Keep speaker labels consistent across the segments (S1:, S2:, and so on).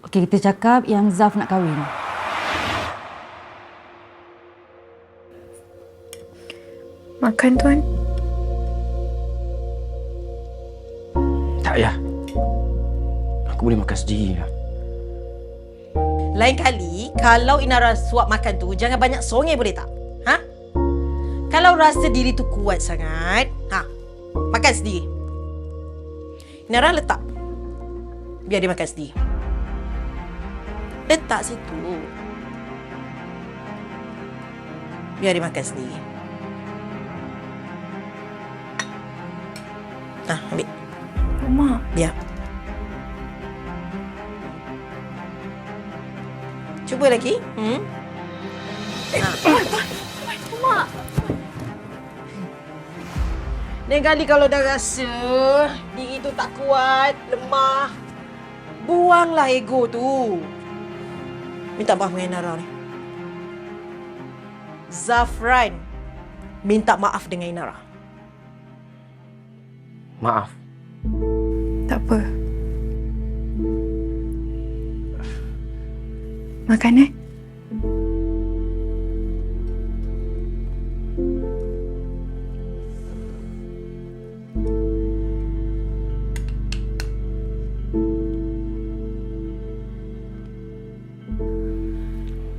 S1: Okey, kita cakap yang Zaf nak kahwin.
S2: Makan, Tuan.
S3: Tak payah. Aku boleh makan sendiri lah.
S4: Lain kali, kalau Inara suap makan tu, jangan banyak songeh boleh tak? Ha? Kalau rasa diri tu kuat sangat, makan sendiri. Inara letak. Biar dia makan sendiri. Letak situ. Biar dia makan sendiri. Ambil.
S2: Mak.
S4: Biar. Cuba lagi.
S2: Mak.
S4: Lain kali kalau dah rasa diri tu tak kuat, lemah, buanglah ego tu. Minta maaf dengan Inara ni. Zafran minta maaf dengan Inara.
S3: Maaf.
S2: Tak apa. Makan,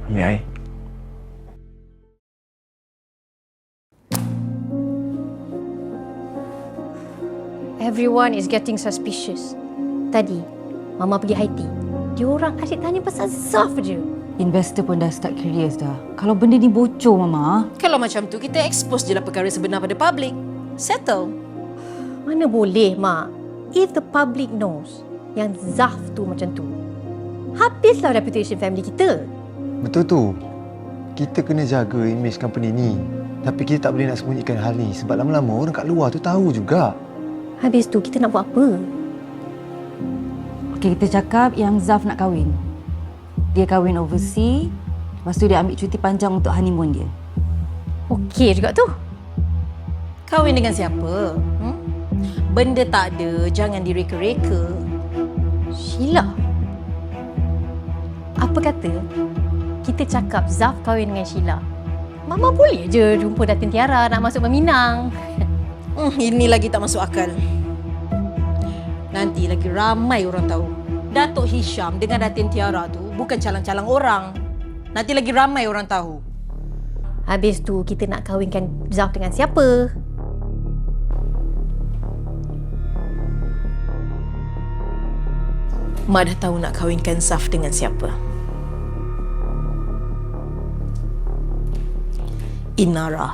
S3: Ambil air.
S5: Everyone is getting suspicious. Tadi, Mama pergi high tea. Diorang asyik tanya pasal Zaf je.
S1: Investor pun dah start curious dah. Kalau benda ni bocor, Mama.
S4: Kalau macam tu, kita expose je lah perkara sebenar pada public. Settle.
S5: Mana boleh, Mak? If the public knows yang Zaf tu macam tu, habislah reputation family kita.
S6: Betul tu. Kita kena jaga imej company ni. Tapi kita tak boleh nak sembunyikan hal ni sebab lama-lama orang kat luar tu tahu juga.
S5: Habis tu, kita nak buat apa?
S1: Okey, kita cakap yang Zaf nak kahwin. Dia kahwin overseas. Lepas tu dia ambil cuti panjang untuk honeymoon dia.
S5: Okey juga tu.
S4: Kahwin dengan siapa? Benda tak ada, jangan direka-reka.
S5: Sheila. Apa kata kita cakap Zaf kahwin dengan Sheila? Mama boleh je jumpa Datin Tiara nak masuk Meminang.
S4: Ini lagi tak masuk akal. Nanti lagi ramai orang tahu. Datuk Hisham dengan Datin Tiara tu bukan calang-calang orang. Nanti lagi ramai orang tahu.
S5: Habis tu kita nak kahwinkan Zaf dengan siapa?
S4: Mak dah tahu nak kahwinkan Zaf dengan siapa. Inara.